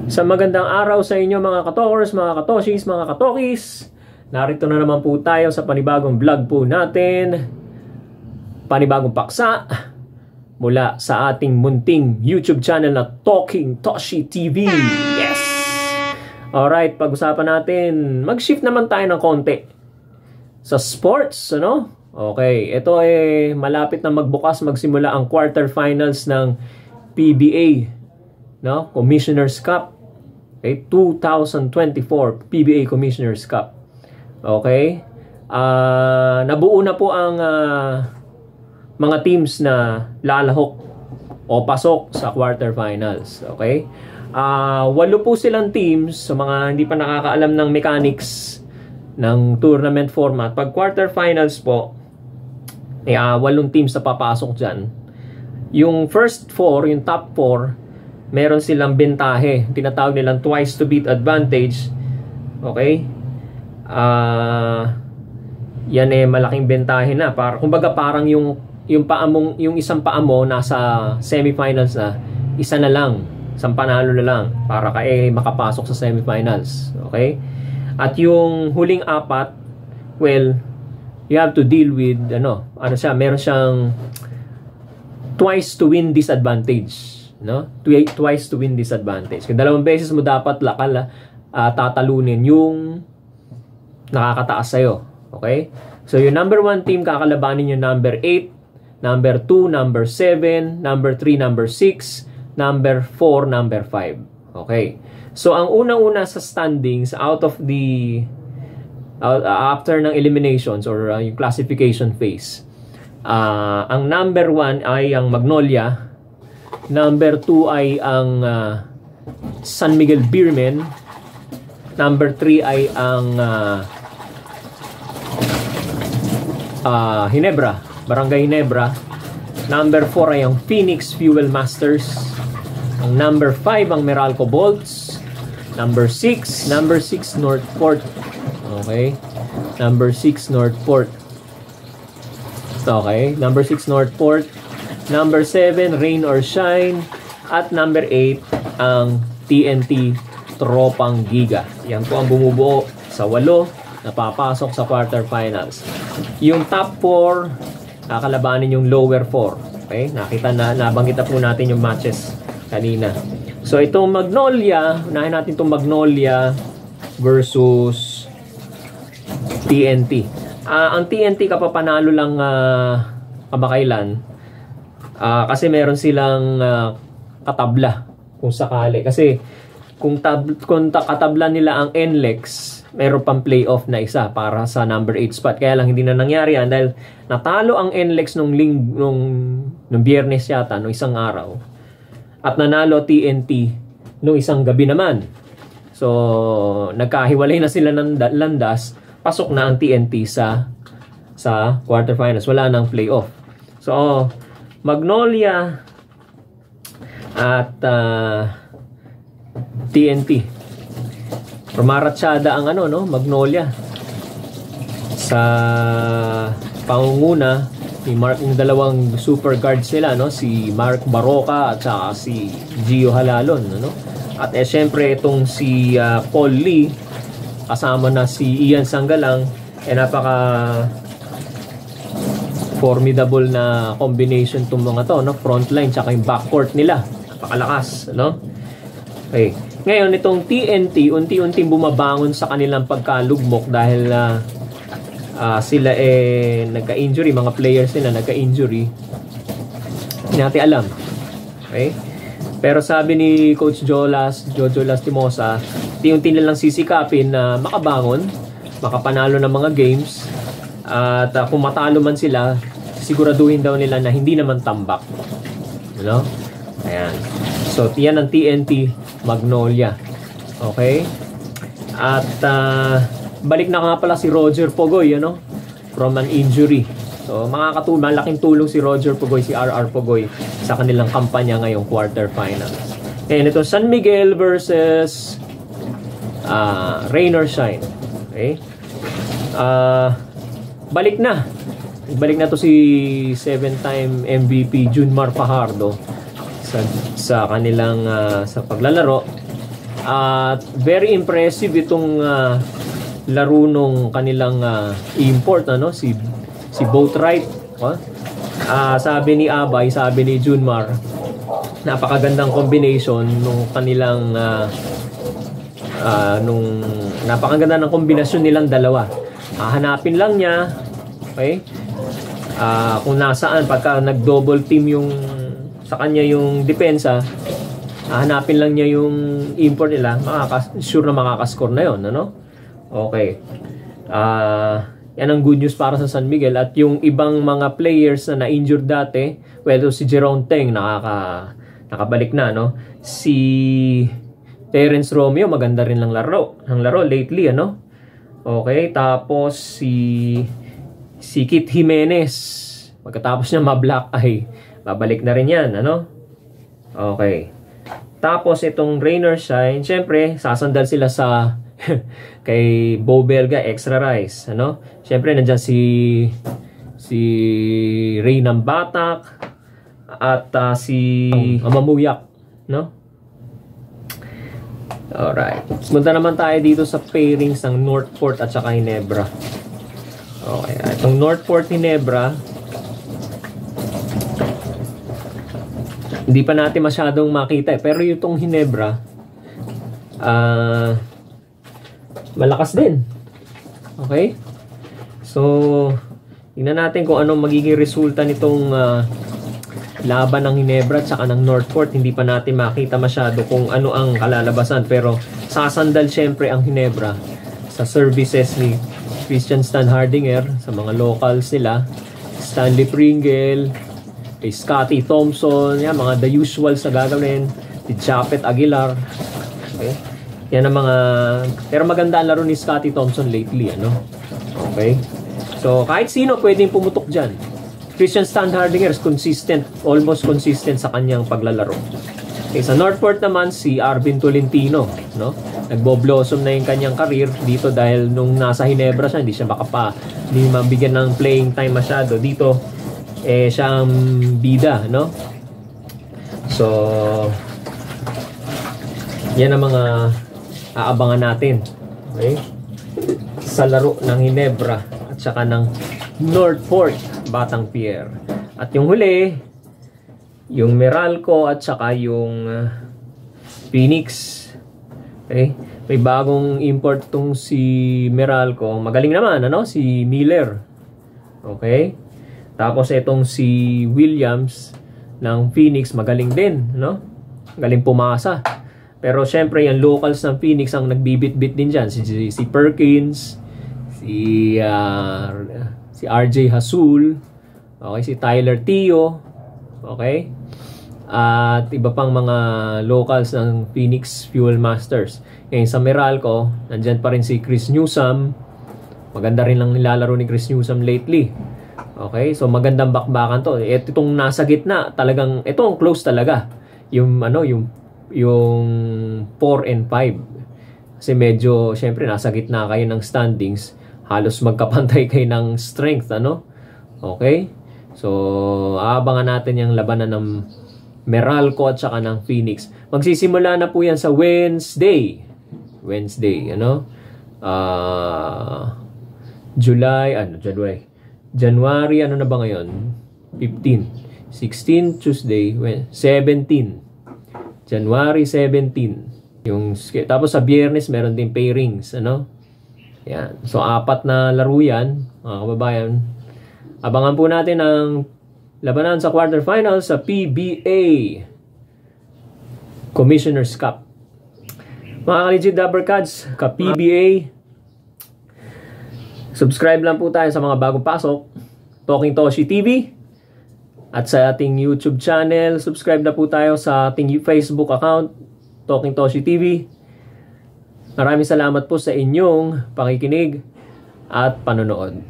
Sa magandang araw sa inyo mga katokers, mga katoshis, mga katokis. Narito na naman po tayo sa panibagong vlog po natin. Panibagong paksa mula sa ating munting YouTube channel na Talking Toshi TV. Yes! Alright, pag-usapan natin. Mag-shift naman tayo ng konti sa sports, ano? Okay, ito ay malapit na magbukas, magsimula ang quarterfinals ng PBA, no? Commissioner's Cup. Okay, 2024 PBA Commissioner's Cup. Okay? Nabuo na po ang mga teams na lalahok o pasok sa quarterfinals. Okay? 8 po silang teams sa mga hindi pa nakakaalam ng mechanics ng tournament format. Pag quarterfinals po, 8 teams na papasok dyan. Yung first 4, yung top 4, meron silang bentahe. Tinatawag nilang twice to beat advantage. Okay? Yan malaking bentahe na. Kumbaga parang yung isang paa mo nasa semifinals na, isa na lang, isang panalo na lang para makapasok sa semifinals. Okay? At yung huling 4, well, you have to deal with meron siyang twice to win disadvantage. No? Twice to win disadvantage. Kung 2 beses mo dapat tatalunin yung nakakataas sa'yo. Okay? So, yung number 1 team, kakalabanin yung number 8, number 2, number 7, number 3, number 6, number 4, number 5. Okay? So, ang unang-una sa standings after ng eliminations or yung classification phase, ang number 1 ay ang Magnolia, number 2 ay ang San Miguel Beermen, number 3 ay ang Ginebra, Barangay Ginebra, number 4 ay ang Phoenix Fuel Masters, ang number 5 ang Meralco Bolts, number 6 Northport. Okay, number 6 Northport. Okay, number 6 Northport, number 7 Rain or Shine, at number 8 ang TNT Tropang Giga. Yan po ang bumubuo sa 8 na papasok sa quarterfinals. Yung top 4 kakalabanin yung lower 4. Okay, nabanggit na po natin yung matches kanina. So itong Magnolia, unahin natin itong Magnolia versus TNT. Ang TNT kapapanalo lang kamakailan, kasi meron silang katabla kung sakali. Kasi kung katabla nila ang NLEX, meron pang playoff na isa para sa number 8 spot. Kaya lang hindi na nangyari yan dahil natalo ang NLEX nung Biyernes yata, nung isang araw. At nanalo TNT nung isang gabi naman. So, nagkahiwalay na sila ng landas. Pasok na ang TNT sa quarterfinals. Wala nang playoff. So, Magnolia at TNT. Rumaratsada ang Magnolia sa pangunguna ni Mark, yung 2 super guards nila, si Mark Baroka at saka si Gio Halalon, At syempre itong si Paul Lee, kasama na si Ian Sanggalang, napaka formidable na combination itong mga to, frontline tsaka yung backcourt nila, napakalakas, Okay. Ngayon itong TNT unti-unting bumabangon sa kanilang pagkalugmok dahil sila nagka-injury, mga players nila nagka-injury, hindi natin alam. Okay. Pero sabi ni Coach Jojo Lastimosa, unti-unti nilang sisikapin na makabangon, makapanalo ng mga games, at kung matalo man sila, siguraduhin daw nila na hindi naman tambak. Ayan. So, yan ang TNT Magnolia. Okay? At balik na nga pala si Roger Pogoy, from an injury. So, malaking tulong si Roger Pogoy, si RR Pogoy sa kanilang kampanya ngayong quarterfinals. And ito, San Miguel versus Rain or Shine. Okay? Balik na to si 7-time MVP Junmar Fajardo sa kanilang sa paglalaro. At very impressive itong laro nung kanilang import, ano, si Boatwright. Sabi ni Abay, sabi ni Junmar, napakagandang combination nung kanilang napakaganda ng kombinasyon nilang dalawa. Hanapin lang niya, okay, kung nasaan pagka nag-double team yung sa kanya yung depensa, hanapin lang niya yung import nila, sure na makakascore na yon, ano? Okay. Yan ang good news para sa San Miguel. At yung ibang mga players na na-injured dati, well, si Jerome Teng nakabalik na, no? Si Terence Romeo, maganda rin ng laro lately, ano? Okay, tapos si Kit Jimenez, pagkatapos niya ma-black eye, babalik na rin yan, ano? Okay. Tapos itong Rain or Shine, syempre, sasandal sila sa kay Bo Belga, Extra Rice, ano? Syempre, nandyan si Ray ng Batak at si Mamamuyak, no? Alright. Punta naman tayo dito sa pairings ng Northport at saka Ginebra. Okay, itong Northport Ginebra, hindi pa natin masyadong makita pero itong Ginebra malakas din. Okay? So, tingnan natin kung anong magiging resulta nitong laban ng Ginebra at saka ng Northport. Hindi pa natin makita masyado kung ano ang kalalabasan, pero sasandal syempre ang Ginebra sa services ni Christian Stan Hardinger, sa mga locals nila, Stanley Pringle, kay Scotty Thompson, yan, mga the usual sa gagawin, si Japet Aguilar. Okay? Yan ang mga, pero maganda ang laro ni Scotty Thompson lately, ano? Okay? So, kahit sino pwedeng pumutok dyan. Christian Stan Hardinger is consistent, almost consistent sa kanyang paglalaro. Okay, sa Northport naman, si Arvin Tolentino, no? Nagbo-blossom na yung kanyang career dito dahil nung nasa Ginebra siya, hindi mabigyan ng playing time masyado. Dito, siyang bida, no? So, yan ang mga aabangan natin, okay, sa laro ng Ginebra at saka ng Northport Batang Pier. At yung huli, yung Meralco at saka yung Phoenix. Okay, may bagong import tong si Meralco, magaling naman, ano, si Miller. Okay, tapos itong si Williams ng Phoenix, magaling din, no? Galing pumasa. Pero syempre yung locals ng Phoenix ang nagbibit-bit din dyan. Si Perkins, si RJ Hasul, okay, si Tyler Tio, okay, at iba pang mga locals ng Phoenix Fuel Masters. Ngayon sa Meralco, nandyan pa rin si Chris Newsome. Maganda rin lang nilalaro ni Chris Newsome lately. Okay, so magandang bakbakan to. Itong nasa gitna, talagang itong close talaga. Yung 4 and 5. Kasi medyo syempre nasa gitna kayo ng standings, halos magkapantay kayo ng strength, ano? Okay? So, aabangan natin yung labanan ng Meralco at saka ng Phoenix. Magsisimula na po yan sa Wednesday, ano? January, ano na ba ngayon? 15. 16, Tuesday, 17. January 17. Tapos sa Biyernes, meron din pairings, ano? Yan. So, 4 na laro yan, mga kababayan. Abangan po natin ang labanan sa quarterfinals sa PBA Commissioner's Cup. Mga ka-legit Dabbercads, ka-PBA, subscribe lang po tayo sa mga bagong pasok, Talking Toshi TV, at sa ating YouTube channel. Subscribe na po tayo sa ating Facebook account, Talking Toshi TV. Maraming salamat po sa inyong pakikinig at panonood.